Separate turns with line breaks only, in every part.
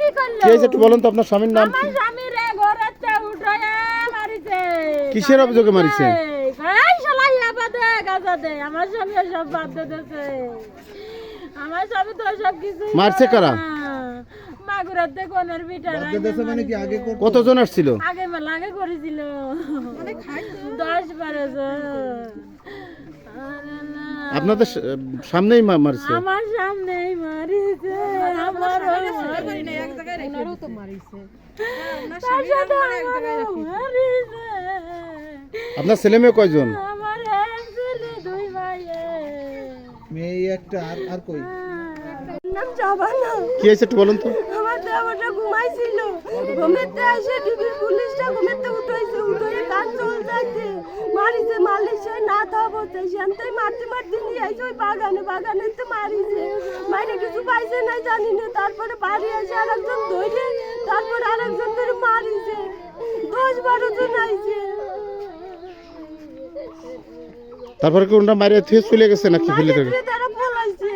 কি করলো?
কে একটু বলেন তো আপনার স্বামীর নাম
আমার
কি?
স্বামী রে ঘরেতে উঠায়া মারিছে।
কিসের অভিযোগে মারিছে?
এই শালা ইয়া বাদে গাজা দে। আমার স্বামী সব বাদ দিতেছে। আমার স্বামী তো সব কিছু
মারছে কারা?
মাগুরাতে কোনের বিটা রাই।
মানে কি আগে
কতজন আসছিল?
আগে মেলা আগে করেছিল। মানে 10-12 জন।
আপনাদের সামনেই মারছে?
আমার সামনেই মারিছে। আমার
এক জায়গায় রেখে ওনারও তো মারিছে।
তার সাথে আমারও মারিছে।
আপনার ছেলে মেয়ে কয়জন?
আমার এক ছেলে 2 মাইয়ে।
মেয়ে একটা আর কই?
নাম জাবানা।
কি হয়েছে একটু বলুন তো?
আমার দেওয়াটা ঘুমাইছিল, ঘুমেতে এসে ডিবি পুলিশটা ঘুমেতে উঠাইছে, উঠে কান চল যাইতে মারিছে, মারলিছে না থাকতে সেনতেই মারতে নিয়ে আইছে ওই বাগানেতে মারিছে। মাইরে কিছু পাইছে নাই জানি না। তারপরে বাড়ি এসে আরেকজন ধরে, তারপরে আরেকজন ধরে মারিছে। 10-12 জন আইছে।
তারপরে কি ওনারা মারিয়ে থুয়ে চলে গেছে নাকি ফেলে থেকে?
মারিয়ে তারা পলাইছে।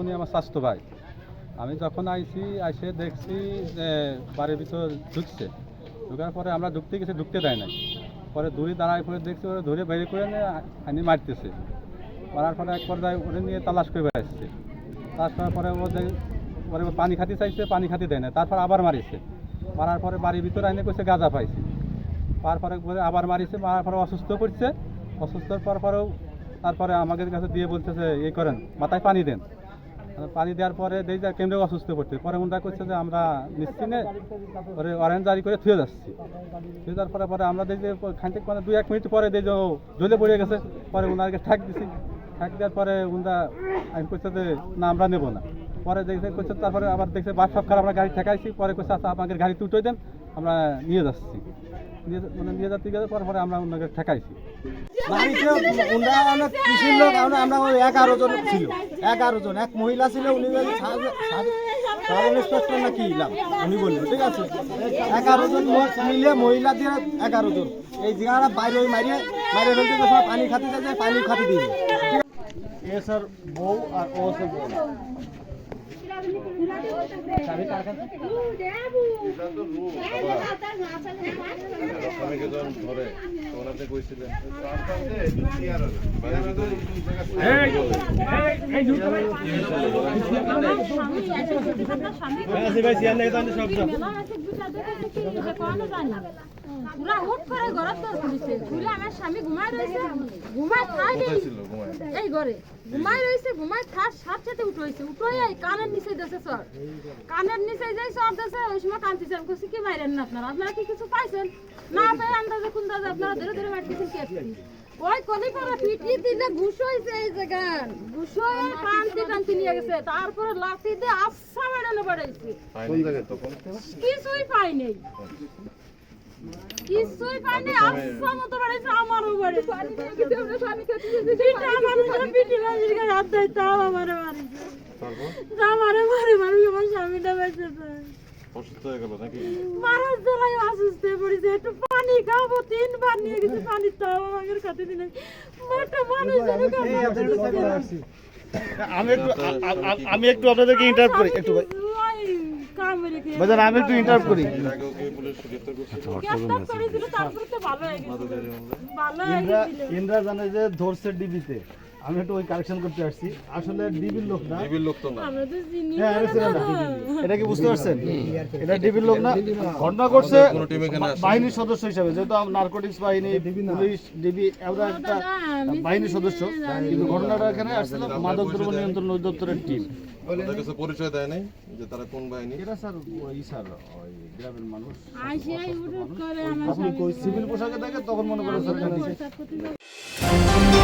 উনি আমার স্বাস্থ্য ভাই। আমি যখন আইছি এসে দেখছি যে বাড়ির ভিতর ঢুকছে, ঢুকার পরে আমরা ঢুকতে গেছি, ঢুকতে দেয় না। পরে দূরে দাঁড়ায় পরে দেখছি ওরা ধরে বের করে নিয়ে আনি মারতেছে। মারার পরে এক পর্যায়ে ওরে নিয়ে তালাশ করে বেড়াচ্ছে। তালাশ করার পরে পরে পানি খাতি চাইছে, পানি খাতি দেয় না। তারপর আবার মারিছে। মারার পরে বাড়ির ভিতরে আইনে করছে গাঁজা পাইছে। তারপরে আবার মারিছে, মারার পরে অসুস্থ করছে। অসুস্থর পরেও তারপরে আমাদের কাছে দিয়ে বলতেছে এই করেন, মাথায় পানি দেন। পানি দেওয়ার পরে দেখি যে কেমন অসুস্থ করছে। পরে মনে করছে যে আমরা নিশ্চিনে ওরে অরেঞ্জ জারি করে থুয়ে যাচ্ছি। থুয়ে যাওয়ার পরে আমরা দেখি যে খানিক মানে 2-1 মিনিট পরে দেখি যে ও জ্বলে পড়ে গেছে। পরে ওনাকে ঠ্যাক দিছি। ঠ্যাক দেওয়ার পরে ওনারা আমি করছে যে না আমরা নেবো না। পরে দেখছে করছে, তারপরে আবার দেখছে বাস সব খারাপ, আমরা গাড়ি ঠেকাইছি। পরে করছে আচ্ছা আমাদের গাড়িতে উঠে দেন, আমরা নিয়ে যাচ্ছি। নিয়ে যাতে গেলে পরে আমরা ওনাকে ঠেকাইছি।
বাড়িতে ওরা অনেক কৃষির লোক, আমরা ওই 11 জন ছিল। 11 জন, এক মহিলা ছিল, উনি সাব ইন্সপেক্টর নাকি ইলাম উনি বললেন, ঠিক আছে। 11 জন মিলে মহিলা দিয়ে 11 জন এই জায়গাটা বাইরে ওই মারিয়ে ফেলতে সব পানি খাতে যাচ্ছে, পানি খাতে দিয়ে এ স্যার বউ আর ও স্যার বউ
আমার স্বামী ঘুমাই রয়েছে, ঘুমাই এই ঘরে ঘুমাই রয়েছে, ঘুমাই থার সাথে উঠেছে, উঠে কানের নিচে দেশে সর, কানের নিচে যাই সর দেশে। ওই সময় কান্দিছে, আমি বলছি কি মাইরেন না আপনারা, আপনারা কি কিছু পাইছেন না? পেয়ে আন্দাজে কুন্দাজে আপনারা ধরে ধরে মারতেছেন কি আপনি? ওই কলি পরে পিটি দিলে ঘুষ হয়েছে, এই জায়গায় ঘুষ হয়ে টানতে নিয়ে গেছে। তারপরে লাঠি দিয়ে আচ্ছা মেডানো বাড়াইছে, কিছুই পাই নেই, কিছুই পাই নেই, আচ্ছা মতো বাড়াইছে। আমারও বাড়ি পিটি মাঝির গায়ে হাত দেয়, তাও আমারে মারিছে, আমারে মারে আমার স্বামীটা বেঁচেছে। মারার জ্বালায় অসুস্থ হয়ে পড়েছে। একটু পানি খাবো, 3 বার নিয়ে গেছে পানি, তাও আমাদের খাতে দিনে একটা মানুষ
আমি একটু আপনাদেরকে ইন্টারাপ্ট করি একটু ভাই। বাজার আমি একটু ইন্টারাপ্ট করি। ইন্দ্রা জানে যে ধরছে ডিবিতে, আমি একটু ওই কালেকশন করতে আসছি আসলে ডিবির লোক না
ডিবির লোক তো না।
আমরা তো চিনি
হ্যাঁ আরে ছিল না এটা কি বুঝতে পারছেন এটা ডিবির লোক না ঘটনা করছে
কোনো টিম এখানে আসে
বাহিনীর সদস্য হিসেবে যেহেতু নারকোটিক্স বাহিনী পুলিশ ডিবি এরা একটা বাহিনীর সদস্য কিন্তু ঘটনাটা এখানে আসছিল মাদক দ্রব্য নিয়ন্ত্রণ অধিদপ্তরের টিম
ওদের কাছে পরিচয় দেয় নাই যে তারা কোন বাহিনী।
এটা স্যার ওই স্যার ওই গ্রামের মানুষ
আইসিআই উঠুট করে আমার
আপনি কই সিভিল পোশাকে থাকে তখন মনে করেন স্যার এখানে এসে
সাথে